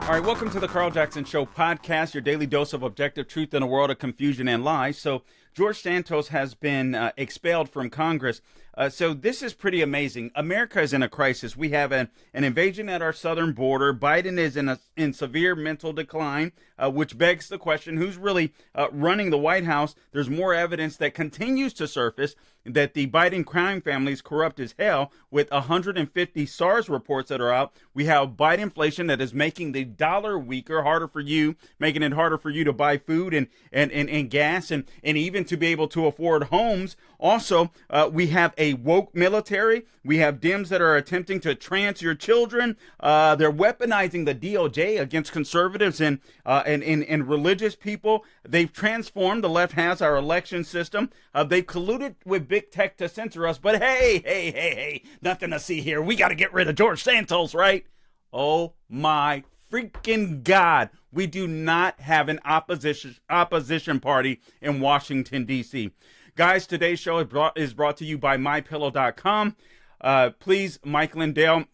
All right, welcome to the Carl Jackson Show podcast, your daily dose of objective truth in a world of confusion and lies. So George Santos has been expelled from Congress. So this is pretty amazing. America is in a crisis. We have an invasion at our southern border. Biden is in severe mental decline, which begs the question, who's really running the White House? There's more evidence that continues to surface that the Biden crime family is corrupt as hell, with 150 SARS reports that are out. We have Biden inflation that is making the dollar weaker, making it harder for you to buy food and gas and even to be able to afford homes. Also, we have a woke military. We have Dems that are attempting to trans your children. They're weaponizing the DOJ against conservatives and religious people. They've transformed, the left has, our election system. They've colluded with big tech to censor us. But hey, nothing to see here. We got to get rid of George Santos, right? Oh my freaking God. We do not have an opposition party in Washington, D.C. Guys, today's show is brought to you by MyPillow.com. Please, Mike Lindell,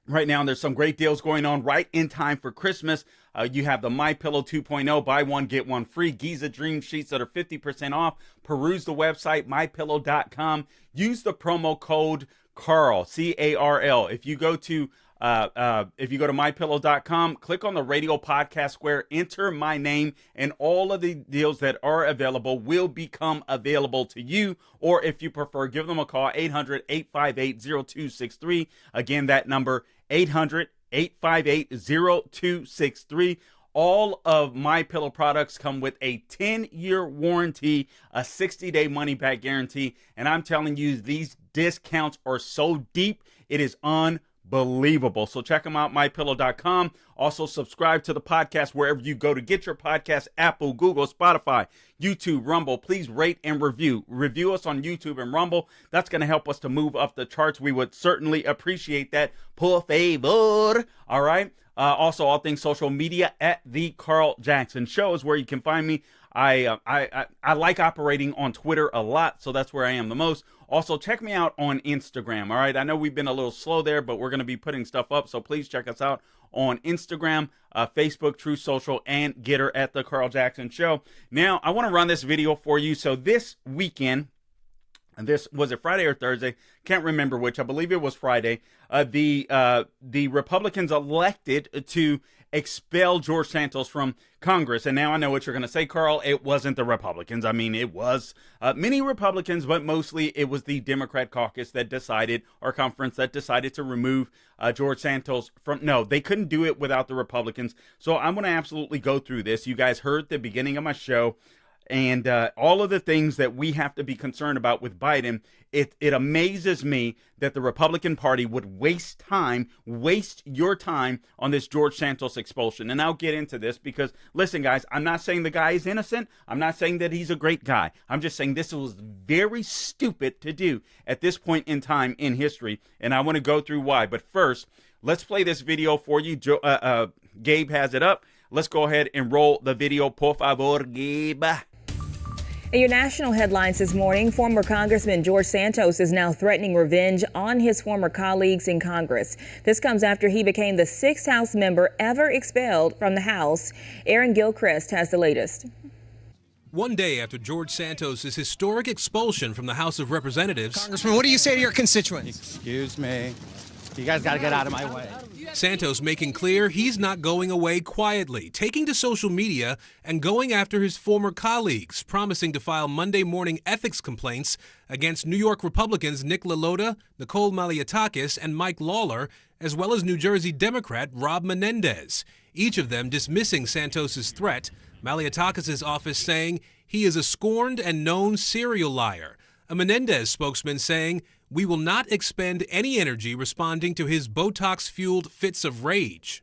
right now there's some great deals going on right in time for Christmas. You have the MyPillow 2.0, buy one, get one free. Giza Dream Sheets that are 50% off. Peruse the website, MyPillow.com. Use the promo code CARL, C-A-R-L. If you go to MyPillow.com, click on the radio podcast square, enter my name, and all of the deals that are available will become available to you. Or if you prefer, give them a call, 800-858-0263. Again, that number, 800-858-0263. All of My Pillow products come with a 10-year warranty, a 60-day money-back guarantee, and I'm telling you, these discounts are so deep, it is unbelievable. So check them out, MyPillow.com. Also, subscribe to the podcast wherever you go to get your podcast, Apple, Google, Spotify, YouTube, Rumble. Please rate and review. Review us on YouTube and Rumble. That's going to help us to move up the charts. We would certainly appreciate that. Por favor. All right. Also, all things social media at The Carl Jackson Show is where you can find me. I like operating on Twitter a lot, so that's where I am the most. Also, check me out on Instagram, all right? I know we've been a little slow there, but we're going to be putting stuff up, so please check us out on Instagram, Facebook, True Social, and Getter at The Carl Jackson Show. Now, I want to run this video for you. So this weekend, and this was it Friday or Thursday? Can't remember which. I believe it was Friday. The Republicans elected to expel George Santos from Congress. And now I know what you're going to say, Carl. It wasn't the Republicans. I mean, it was many Republicans, but mostly it was the Democrat caucus that decided, or conference that decided to remove George Santos from. No, they couldn't do it without the Republicans. So I'm going to absolutely go through this. You guys heard the beginning of my show. And all of the things that we have to be concerned about with Biden, it amazes me that the Republican Party would waste your time on this George Santos expulsion. And I'll get into this because, listen, guys, I'm not saying the guy is innocent. I'm not saying that he's a great guy. I'm just saying this was very stupid to do at this point in time in history. And I want to go through why. But first, let's play this video for you. Gabe has it up. Let's go ahead and roll the video. Por favor, Gabe. In your national headlines this morning, former Congressman George Santos is now threatening revenge on his former colleagues in Congress. This comes after he became the 6th House member ever expelled from the House. Aaron Gilchrist has the latest. One day after George Santos' historic expulsion from the House of Representatives, Congressman, what do you say to your constituents? Excuse me. You guys got to get out of my way. Santos making clear he's not going away quietly, taking to social media and going after his former colleagues, promising to file Monday morning ethics complaints against New York Republicans Nick LaLota, Nicole Malliotakis, and Mike Lawler, as well as New Jersey Democrat Rob Menendez, each of them dismissing Santos' threat, Malliotakis' office saying he is a scorned and known serial liar. A Menendez spokesman saying, "We will not expend any energy responding to his Botox-fueled fits of rage."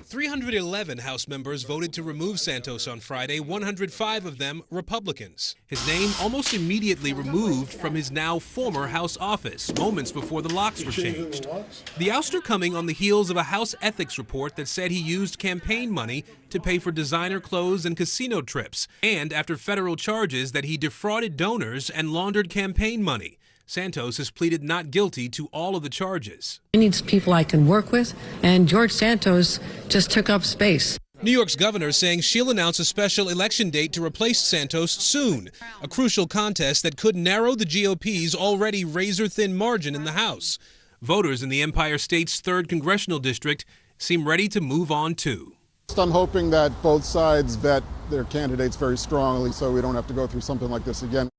311 House members voted to remove Santos on Friday, 105 of them Republicans. His name almost immediately removed from his now former House office, moments before the locks were changed. The ouster coming on the heels of a House ethics report that said he used campaign money to pay for designer clothes and casino trips, and after federal charges that he defrauded donors and laundered campaign money. Santos has pleaded not guilty to all of the charges. He needs people I can work with, and George Santos just took up space. New York's governor saying she'll announce a special election date to replace Santos soon, a crucial contest that could narrow the GOP's already razor-thin margin in the House. Voters in the Empire State's 3rd Congressional District seem ready to move on too. I'm hoping that both sides vet their candidates very strongly so we don't have to go through something like this again.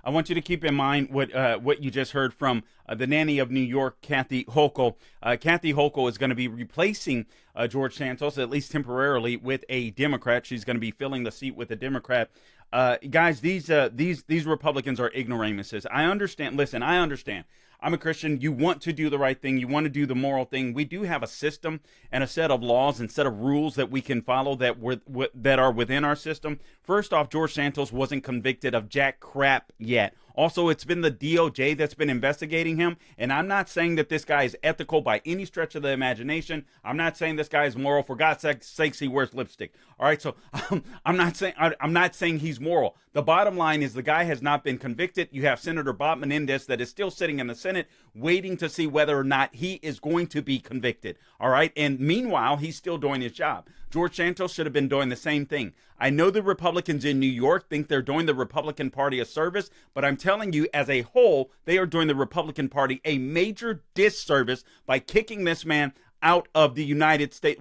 I want you to keep in mind what you just heard from the nanny of New York, Kathy Hochul. Kathy Hochul is going to be replacing George Santos, at least temporarily, with a Democrat. She's going to be filling the seat with a Democrat. Guys, these Republicans are ignoramuses. I understand. Listen, I understand. I'm a Christian. You want to do the right thing. You want to do the moral thing. We do have a system and a set of laws and set of rules that we can follow that are within our system. First off, George Santos wasn't convicted of jack crap yet. Also, it's been the DOJ that's been investigating him, and I'm not saying that this guy is ethical by any stretch of the imagination. I'm not saying this guy is moral. For God's sakes, he wears lipstick. All right, so I'm not saying he's moral. The bottom line is the guy has not been convicted. You have Senator Bob Menendez that is still sitting in the Senate waiting to see whether or not he is going to be convicted. All right, and meanwhile, he's still doing his job. George Santos should have been doing the same thing. I know the Republicans in New York think they're doing the Republican Party a service, but I'm telling you, as a whole, they are doing the Republican Party a major disservice by kicking this man out of the United States,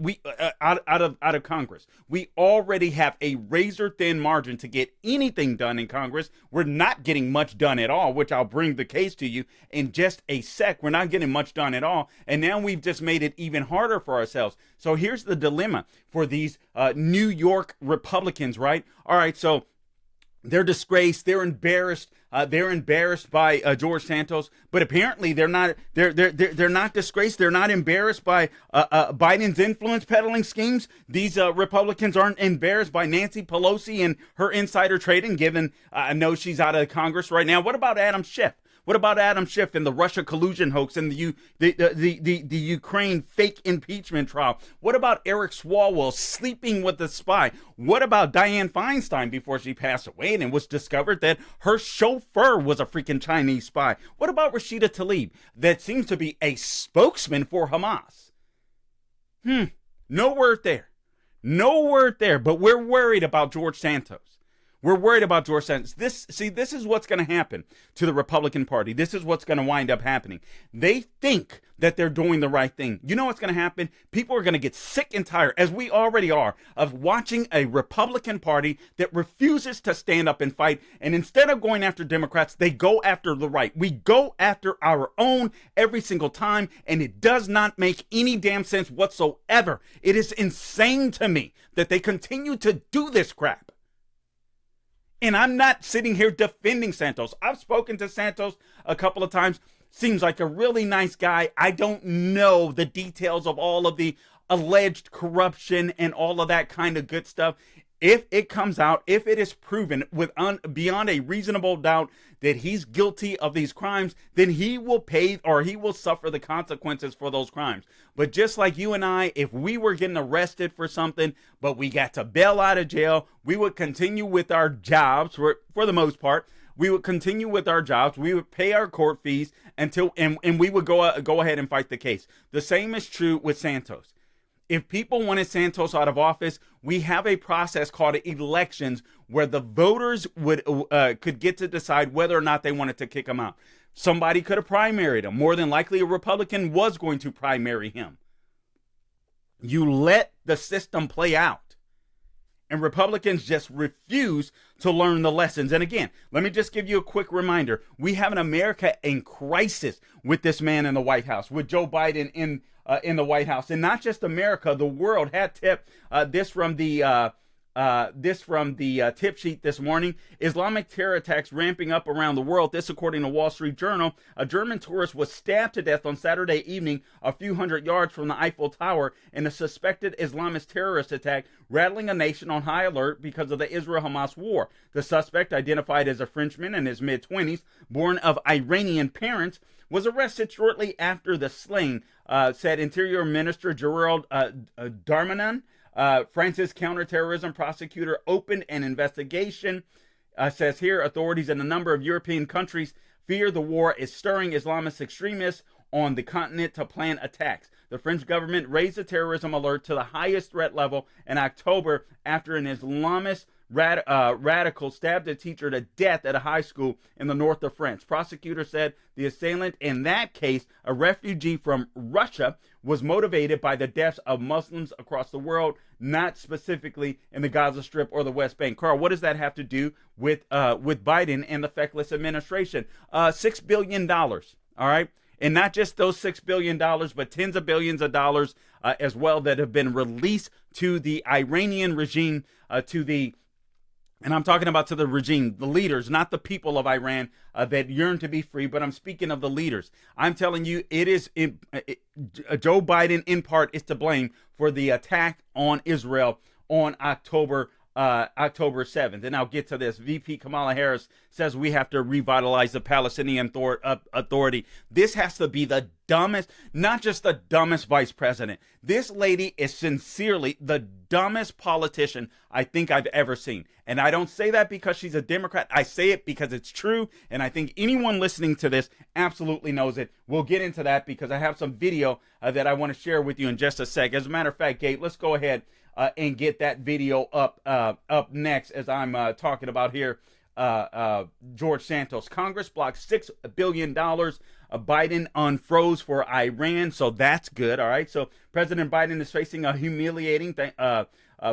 out of Congress. We already have a razor-thin margin to get anything done in Congress. We're not getting much done at all, which I'll bring the case to you in just a sec. We're not getting much done at all, and now we've just made it even harder for ourselves. So here's the dilemma for these New York Republicans, right? All right, so they're disgraced. They're embarrassed. They're embarrassed by George Santos, but apparently they're not. They're not disgraced. They're not embarrassed by Biden's influence peddling schemes. These Republicans aren't embarrassed by Nancy Pelosi and her insider trading. Given I know she's out of Congress right now. What about Adam Schiff? What about Adam Schiff and the Russia collusion hoax and the Ukraine fake impeachment trial? What about Eric Swalwell sleeping with the spy? What about Dianne Feinstein before she passed away and it was discovered that her chauffeur was a freaking Chinese spy? What about Rashida Tlaib that seems to be a spokesman for Hamas? No word there. No word there, but we're worried about George Santos. We're worried about George Santos. This is what's going to happen to the Republican Party. This is what's going to wind up happening. They think that they're doing the right thing. You know what's going to happen? People are going to get sick and tired, as we already are, of watching a Republican Party that refuses to stand up and fight. And instead of going after Democrats, they go after the right. We go after our own every single time, and it does not make any damn sense whatsoever. It is insane to me that they continue to do this crap. And I'm not sitting here defending Santos. I've spoken to Santos a couple of times. Seems like a really nice guy. I don't know the details of all of the alleged corruption and all of that kind of good stuff. If it comes out, if it is proven beyond a reasonable doubt that he's guilty of these crimes, then he will pay or he will suffer the consequences for those crimes. But just like you and I, if we were getting arrested for something, but we got to bail out of jail, we would continue with our jobs for the most part. We would continue with our jobs. We would pay our court fees until we would go ahead and fight the case. The same is true with Santos. If people wanted Santos out of office, we have a process called elections where the voters could get to decide whether or not they wanted to kick him out. Somebody could have primaried him. More than likely, a Republican was going to primary him. You let the system play out. And Republicans just refuse to learn the lessons. And again, let me just give you a quick reminder. We have an America in crisis with this man in the White House, with Joe Biden in the White House. And not just America, the world had tipped this from the tip sheet this morning. Islamic terror attacks ramping up around the world. This according to Wall Street Journal. A German tourist was stabbed to death on Saturday evening a few hundred yards from the Eiffel Tower in a suspected Islamist terrorist attack, rattling a nation on high alert because of the Israel-Hamas war. The suspect, identified as a Frenchman in his mid-20s, born of Iranian parents, was arrested shortly after the slaying, said Interior Minister Gerald Darmanin. France's counterterrorism prosecutor opened an investigation, says here. Authorities in a number of European countries fear the war is stirring Islamist extremists on the continent to plan attacks. The French government raised the terrorism alert to the highest threat level in October after an Islamist radical stabbed a teacher to death at a high school in the north of France. Prosecutors said the assailant, in that case, a refugee from Russia, was motivated by the deaths of Muslims across the world, not specifically in the Gaza Strip or the West Bank. Carl, what does that have to do with Biden and the feckless administration? $6 billion, all right? And not just those $6 billion, but tens of billions of dollars as well that have been released to the Iranian regime, and I'm talking about to the regime, the leaders, not the people of Iran that yearn to be free, but I'm speaking of the leaders. I'm telling you, Joe Biden, in part, is to blame for the attack on Israel on October 7th. And I'll get to this. VP Kamala Harris says we have to revitalize the Palestinian Authority. This has to be the dumbest, not just the dumbest vice president. This lady is sincerely the dumbest politician I think I've ever seen. And I don't say that because she's a Democrat. I say it because it's true. And I think anyone listening to this absolutely knows it. We'll get into that because I have some video that I want to share with you in just a sec. As a matter of fact, Gabe, let's go ahead and get that video up next as I'm talking about here. George Santos. Congress blocked $6 billion. Biden unfroze for Iran, so that's good. All right. So President Biden is facing a humiliating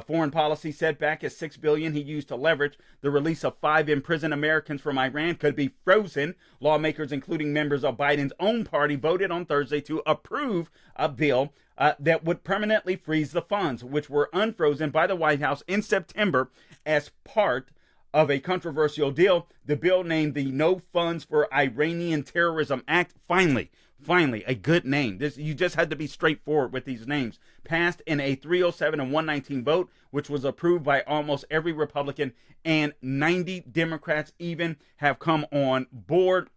foreign policy setback as $6 billion he used to leverage the release of 5 imprisoned Americans from Iran could be frozen. Lawmakers, including members of Biden's own party, voted on Thursday to approve a bill that would permanently freeze the funds, which were unfrozen by the White House in September as part of a controversial deal. The bill, named the No Funds for Iranian Terrorism Act, finally, a good name. You just had to be straightforward with these names. Passed in a 307 and 119 vote, which was approved by almost every Republican, and 90 Democrats even have come on board.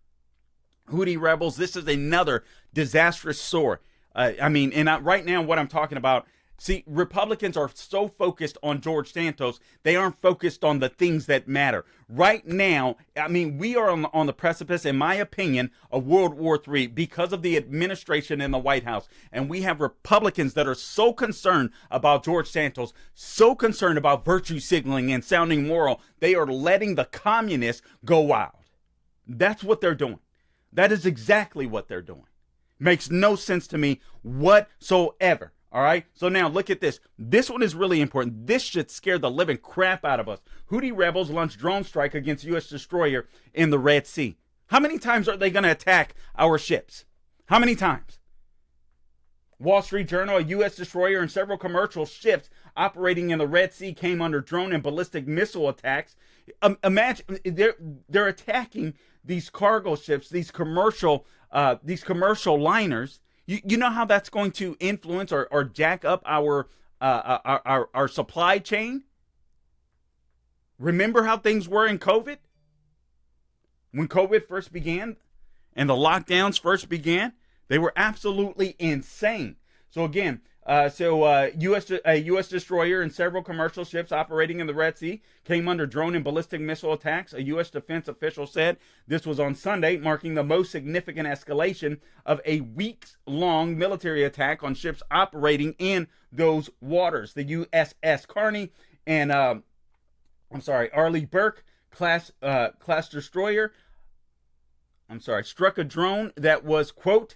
Houthi rebels, this is another disastrous sore. Right now what I'm talking about, see, Republicans are so focused on George Santos, they aren't focused on the things that matter. Right now, we are on the precipice, in my opinion, of World War III because of the administration in the White House. And we have Republicans that are so concerned about George Santos, so concerned about virtue signaling and sounding moral, they are letting the communists go wild. That's what they're doing. That is exactly what they're doing. Makes no sense to me whatsoever. All right. So now look at this. This one is really important. This should scare the living crap out of us. Houthi rebels launched drone strike against U.S. destroyer in the Red Sea. How many times are they going to attack our ships? How many times? Wall Street Journal, a U.S. destroyer and several commercial ships operating in the Red Sea came under drone and ballistic missile attacks. Imagine they're attacking these cargo ships, these commercial liners. You know how that's going to influence or jack up our supply chain? Remember how things were in COVID? When COVID first began and the lockdowns first began, they were absolutely insane. So again, a U.S. destroyer and several commercial ships operating in the Red Sea came under drone and ballistic missile attacks. A U.S. defense official said this was on Sunday, marking the most significant escalation of a weeks-long military attack on ships operating in those waters. The USS Carney and Arleigh Burke class destroyer struck a drone that was, quote,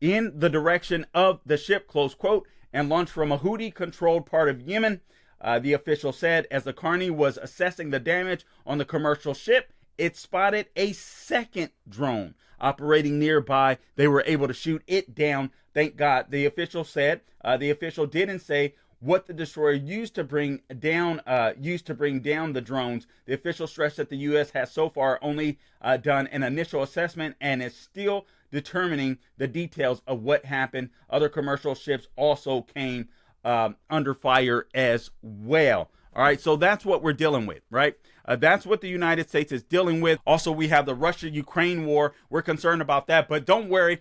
in the direction of the ship, close quote, and launched from a Houthi-controlled part of Yemen. The official said as the Carney was assessing the damage on the commercial ship, it spotted a second drone operating nearby. They were able to shoot it down. Thank God. The official said. The official didn't say what the destroyer used to bring down the drones. The official stressed that the U.S. has so far only done an initial assessment and is still determining the details of what happened. Other commercial ships also came under fire as well. All right, so that's what we're dealing with, right? That's what the United States is dealing with. Also, we have the Russia-Ukraine war. We're concerned about that, but don't worry.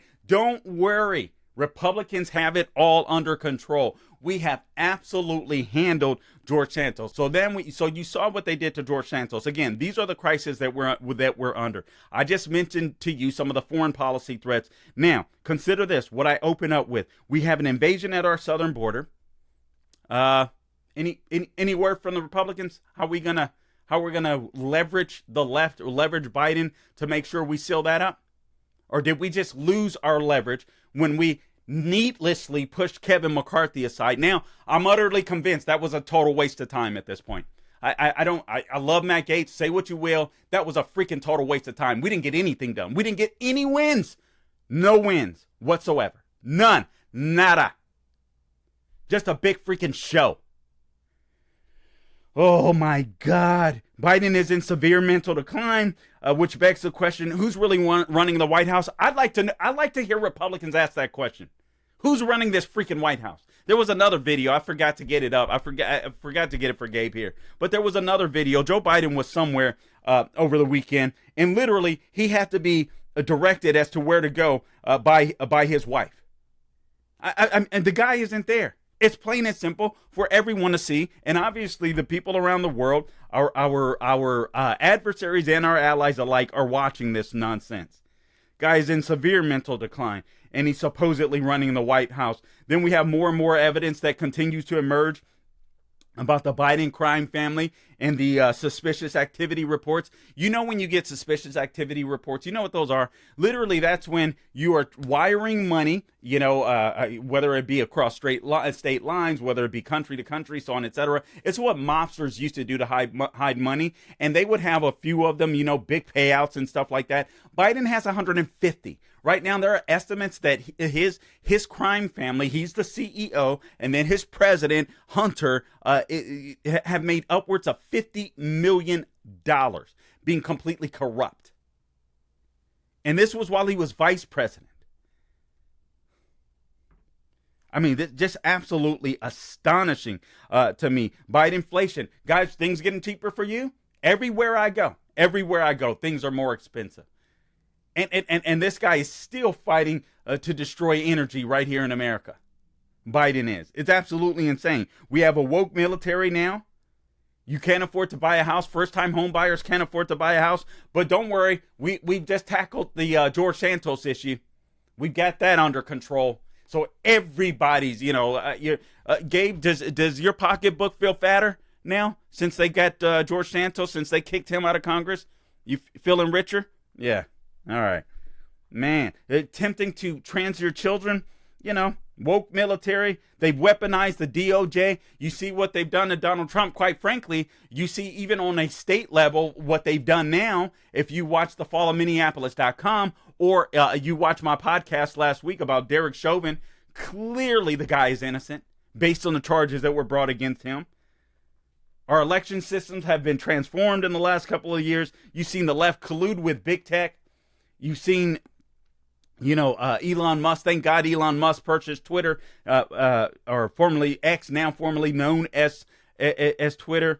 Republicans have it all under control. We have absolutely handled George Santos. So you saw what they did to George Santos. Again, these are the crises that we're under. I just mentioned to you some of the foreign policy threats. Now, consider this, what I open up with. We have an invasion at our southern border. Any word from the Republicans? How we're gonna leverage the left or leverage Biden to make sure we seal that up? Or did we just lose our leverage when we needlessly pushed Kevin McCarthy aside? Now, I'm utterly convinced that was a total waste of time at this point. I love Matt Gaetz. Say what you will. That was a freaking total waste of time. We didn't get anything done. We didn't get any wins. No wins whatsoever. None. Nada. Just a big freaking show. Oh my God. Biden is in severe mental decline, which begs the question, who's really running the White House? I'd like to hear Republicans ask that question. Who's running this freaking White House? There was another video. I forgot to get it up. I forgot to get it for Gabe here. But there was another video. Joe Biden was somewhere over the weekend, and literally he had to be directed as to where to go by his wife. And the guy isn't there. It's plain and simple for everyone to see, and obviously the people around the world, our adversaries and our allies alike, are watching this nonsense. Guy's in severe mental decline, and he's supposedly running the White House. Then we have more and more evidence that continues to emerge about the Biden crime family and the suspicious activity reports. You know, when you get suspicious activity reports, you know what those are. Literally, that's when you are wiring money, you know, whether it be across state lines, whether it be country to country, so on, etc. It's what mobsters used to do to hide money. And they would have a few of them, you know, big payouts and stuff like that. Biden has 150. Right now, there are estimates that his crime family, he's the CEO, and then his president, Hunter, have made upwards of $50 million being completely corrupt. And this was while he was vice president. I mean, this just absolutely astonishing to me. Biden inflation. Guys, things getting cheaper for you? Everywhere I go, things are more expensive. And this guy is still fighting to destroy energy right here in America. Biden is. It's absolutely insane. We have a woke military now. You can't afford to buy a house. First-time home buyers can't afford to buy a house. But don't worry, we've just tackled the George Santos issue. We've got that under control. So everybody's, you know, Gabe, does your pocketbook feel fatter now since they got George Santos, since they kicked him out of Congress? You feeling richer? Yeah. All right. Man, attempting to trans your children, you know, woke military. They've weaponized the DOJ. You see what they've done to Donald Trump. Quite frankly, you see even on a state level what they've done now. If you watch the fall of Minneapolis.com or you watch my podcast last week about Derek Chauvin, clearly the guy is innocent based on the charges that were brought against him. Our election systems have been transformed in the last couple of years. You've seen the left collude with big tech. You've seen, you know, Elon Musk. Thank God Elon Musk purchased Twitter, or formerly X, now formerly known as Twitter.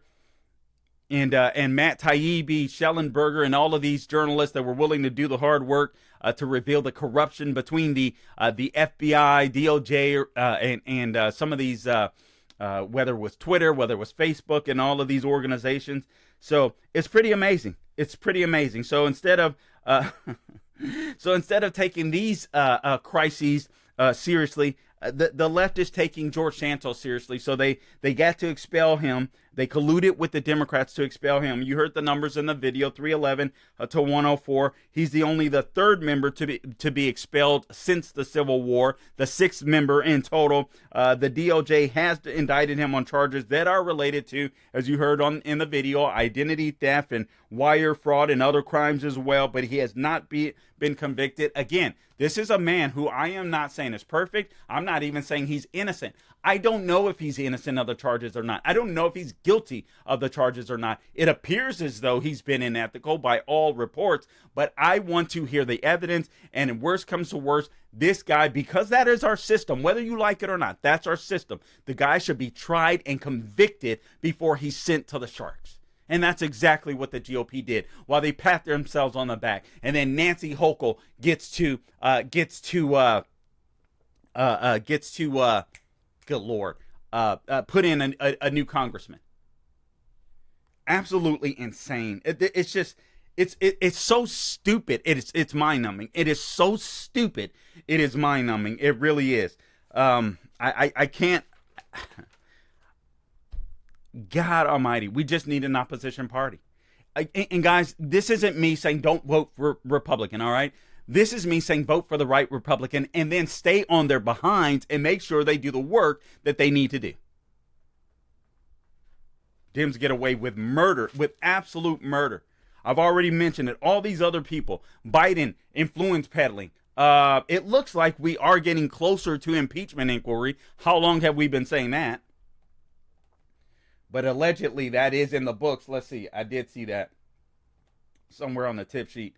And Matt Taibbi, Schellenberger, and all of these journalists that were willing to do the hard work to reveal the corruption between the FBI, DOJ, and some of these, whether it was Twitter, whether it was Facebook, and all of these organizations. So it's pretty amazing. It's pretty amazing. So instead of taking these crises seriously, the left is taking George Santos seriously. So they got to expel him. They colluded with the Democrats to expel him. You heard the numbers in the video, 311 to 104. He's the third member to be expelled since the Civil War, the sixth member in total. The DOJ has indicted him on charges that are related to, as you heard in the video, identity theft and wire fraud and other crimes as well, but he has not been convicted. Again, this is a man who I am not saying is perfect. I'm not even saying he's innocent. I don't know if he's innocent of the charges or not. I don't know if he's guilty of the charges or not. It appears as though he's been unethical by all reports, but I want to hear the evidence, and if worse comes to worse, this guy, because that is our system, whether you like it or not, that's our system. The guy should be tried and convicted before he's sent to the sharks. And that's exactly what the GOP did while they pat themselves on the back. And then Nancy Hochul gets to good Lord, put in a new congressman. Absolutely insane. It's just, it's so stupid. It's mind numbing. It is so stupid. It is mind numbing. It really is. I can't. God Almighty, we just need an opposition party. And guys, this isn't me saying don't vote for Republican. All right. This is me saying vote for the right Republican and then stay on their behinds and make sure they do the work that they need to do. Dems get away with murder, with absolute murder. I've already mentioned it. All these other people, Biden, influence peddling. It looks like we are getting closer to impeachment inquiry. How long have we been saying that? But allegedly that is in the books. Let's see. I did see that somewhere on the tip sheet.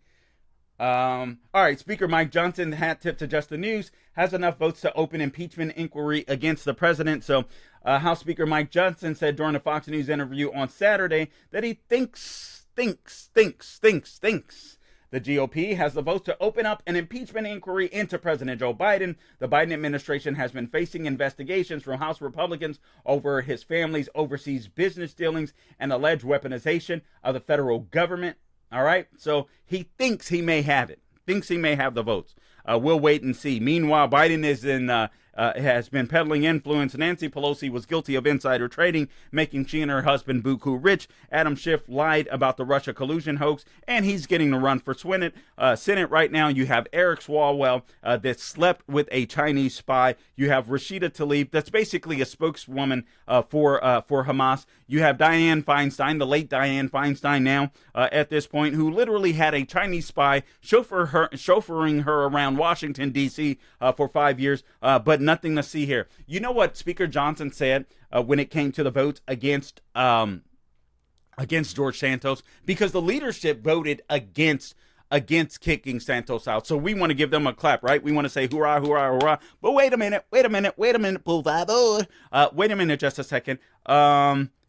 All right. Speaker Mike Johnson, hat tip to Just the News, has enough votes to open impeachment inquiry against the president. So House Speaker Mike Johnson said during a Fox News interview on Saturday that he thinks the GOP has the votes to open up an impeachment inquiry into President Joe Biden. The Biden administration has been facing investigations from House Republicans over his family's overseas business dealings and alleged weaponization of the federal government. All right. So he thinks he may have it, thinks he may have the votes. We'll wait and see. Meanwhile, Biden is has been peddling influence. Nancy Pelosi was guilty of insider trading, making she and her husband buku rich. Adam Schiff lied about the Russia collusion hoax, and he's getting the run for Senate. Right now, you have Eric Swalwell that slept with a Chinese spy. You have Rashida Tlaib, that's basically a spokeswoman for Hamas. You have Dianne Feinstein, the late Dianne Feinstein now at this point, who literally had a Chinese spy chauffeuring her around Washington, D.C. For 5 years, but nothing to see here. You know what Speaker Johnson said when it came to the votes against George Santos? Because the leadership voted against kicking Santos out. So we want to give them a clap, right? We want to say hurrah, hurrah, hurrah. But wait a minute, por favor. Wait a minute, just a second.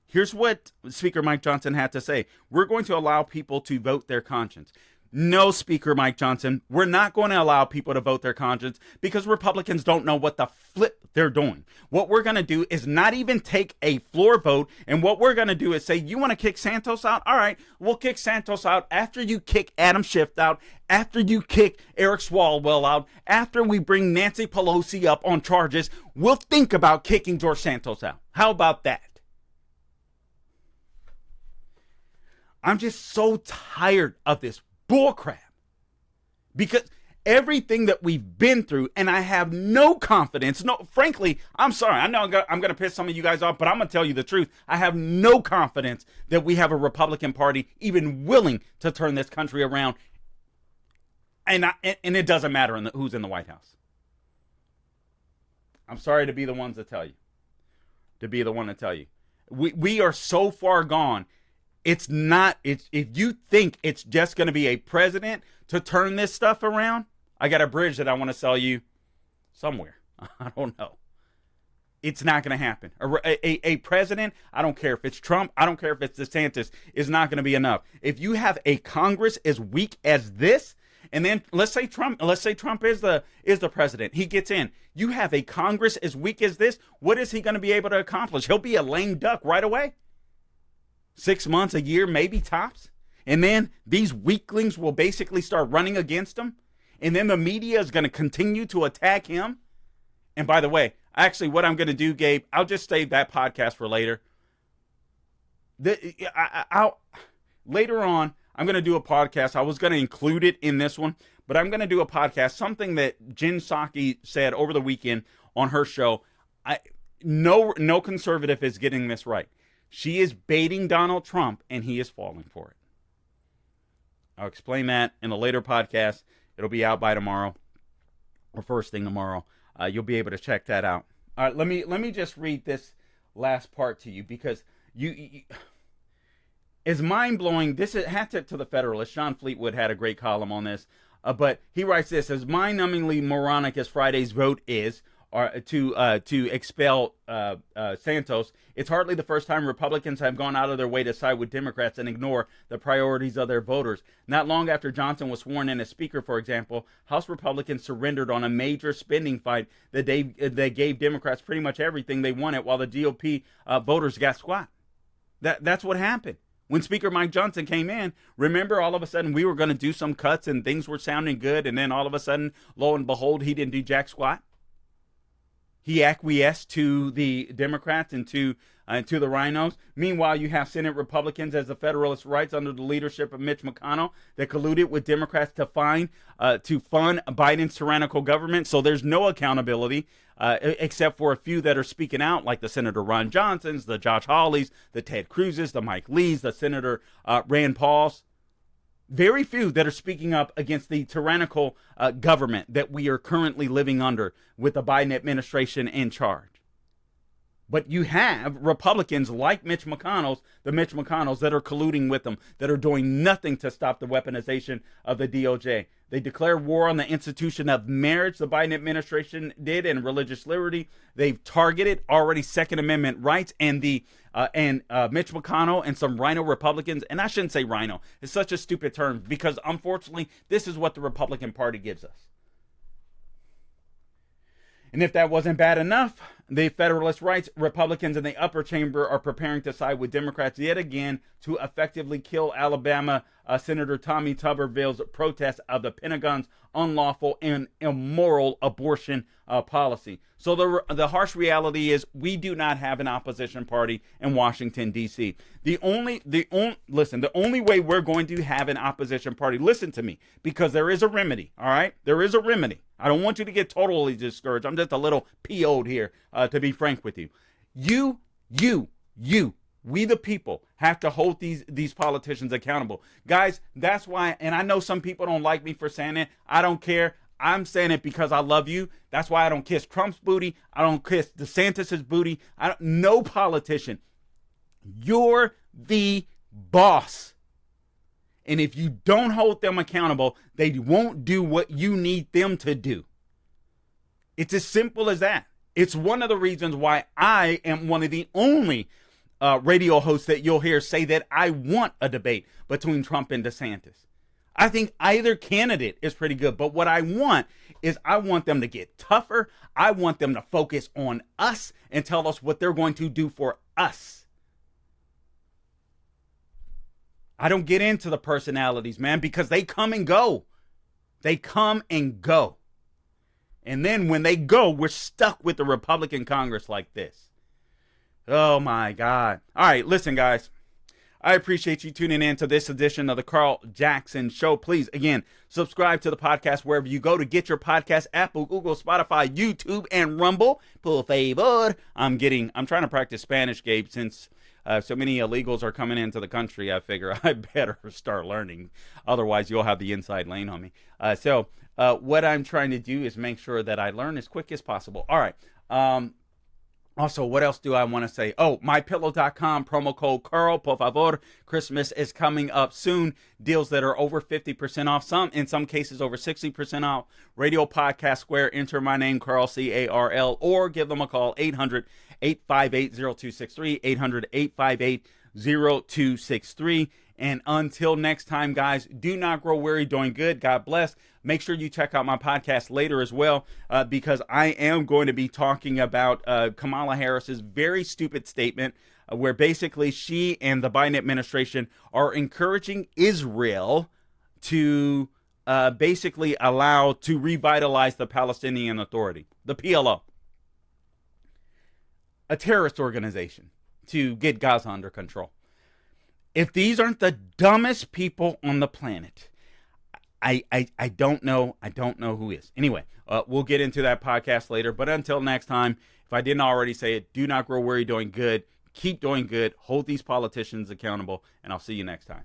Here's what Speaker Mike Johnson had to say. We're going to allow people to vote their conscience. No, Speaker Mike Johnson, we're not going to allow people to vote their conscience because Republicans don't know what the flip they're doing. What we're going to do is not even take a floor vote. And what we're going to do is say, you want to kick Santos out? All right, we'll kick Santos out after you kick Adam Schiff out, after you kick Eric Swalwell out, after we bring Nancy Pelosi up on charges. We'll think about kicking George Santos out. How about that? I'm just so tired of this bullcrap, because everything that we've been through, and I have no confidence. No, frankly, I'm sorry. I know I'm going to piss some of you guys off, but I'm going to tell you the truth. I have no confidence that we have a Republican Party even willing to turn this country around. And it doesn't matter who's in the White House. I'm sorry to be the ones to tell you. We are so far gone. It's not, if you think it's just going to be a president to turn this stuff around, I got a bridge that I want to sell you somewhere. I don't know. It's not going to happen. A president, I don't care if it's Trump, I don't care if it's DeSantis, is not going to be enough. If you have a Congress as weak as this, and then let's say Trump is the president, he gets in. You have a Congress as weak as this, what is he going to be able to accomplish? He'll be a lame duck right away. 6 months, a year, maybe tops. And then these weaklings will basically start running against him. And then the media is going to continue to attack him. And by the way, actually what I'm going to do, Gabe, I'll just save that podcast for later. Later on, I'm going to do a podcast. I was going to include it in this one, but I'm going to do a podcast, something that Jen Psaki said over the weekend on her show. No conservative is getting this right. She is baiting Donald Trump, and he is falling for it. I'll explain that in a later podcast. It'll be out by tomorrow, or first thing tomorrow. You'll be able to check that out. All right, let me just read this last part to you, because you it's mind-blowing. This is hat tip to the Federalist. Sean Fleetwood had a great column on this, but he writes this: as mind-numbingly moronic as Friday's vote is, or to expel Santos, it's hardly the first time Republicans have gone out of their way to side with Democrats and ignore the priorities of their voters. Not long after Johnson was sworn in as Speaker, for example, House Republicans surrendered on a major spending fight that they gave Democrats pretty much everything they wanted, while the GOP voters got squat. That's what happened. When Speaker Mike Johnson came in, remember, all of a sudden we were going to do some cuts and things were sounding good, and then all of a sudden, lo and behold, he didn't do jack squat. He acquiesced to the Democrats and to the rhinos. Meanwhile, you have Senate Republicans as the Federalist Rights under the leadership of Mitch McConnell that colluded with Democrats to fund Biden's tyrannical government. So there's no accountability except for a few that are speaking out, like the Senator Ron Johnsons, the Josh Hawleys, the Ted Cruzes, the Mike Lees, the Senator Rand Pauls. Very few that are speaking up against the tyrannical government that we are currently living under with the Biden administration in charge. But you have Republicans like the Mitch McConnells that are colluding with them, that are doing nothing to stop the weaponization of the DOJ. They declared war on the institution of marriage, the Biden administration did, and religious liberty. They've targeted already Second Amendment rights, and Mitch McConnell and some rhino Republicans, and I shouldn't say rhino, it's such a stupid term because unfortunately this is what the Republican Party gives us. And if that wasn't bad enough, the Federalist Rights Republicans in the upper chamber are preparing to side with Democrats yet again to effectively kill Alabama Senator Tommy Tuberville's protest of the Pentagon's unlawful and immoral abortion policy. So the harsh reality is we do not have an opposition party in Washington, D.C. The only way we're going to have an opposition party, listen to me, because there is a remedy, all right? There is a remedy. I don't want you to get totally discouraged. I'm just a little PO'd here, to be frank with you. We the people have to hold these politicians accountable. Guys, that's why, and I know some people don't like me for saying it. I don't care. I'm saying it because I love you. That's why I don't kiss Trump's booty. I don't kiss DeSantis's booty. No politician. You're the boss. And if you don't hold them accountable, they won't do what you need them to do. It's as simple as that. It's one of the reasons why I am one of the only radio hosts that you'll hear say that I want a debate between Trump and DeSantis. I think either candidate is pretty good, but what I want is I want them to get tougher. I want them to focus on us and tell us what they're going to do for us. I don't get into the personalities, man, because they come and go. They come and go. And then when they go, we're stuck with the Republican Congress like this. Oh, my God. All right, listen, guys. I appreciate you tuning in to this edition of the Carl Jackson Show. Please, again, subscribe to the podcast wherever you go to get your podcast, Apple, Google, Spotify, YouTube, and Rumble. Por favor. I'm trying to practice Spanish, Gabe, since so many illegals are coming into the country. I figure I better start learning. Otherwise, you'll have the inside lane on me. So what I'm trying to do is make sure that I learn as quick as possible. All right. Also, what else do I want to say? Oh, mypillow.com, promo code Carl, por favor. Christmas is coming up soon. Deals that are over 50% off, in some cases over 60% off. Radio Podcast Square, enter my name, Carl, C-A-R-L, or give them a call, 800-858-0263, 800-858-0263. And until next time, guys, do not grow weary doing good. God bless. Make sure you check out my podcast later as well, because I am going to be talking about Kamala Harris's very stupid statement where basically she and the Biden administration are encouraging Israel to basically allow to revitalize the Palestinian Authority, the PLO, a terrorist organization, to get Gaza under control. If these aren't the dumbest people on the planet, I don't know who is. Anyway, we'll get into that podcast later. But until next time, if I didn't already say it, do not grow weary doing good. Keep doing good. Hold these politicians accountable. And I'll see you next time.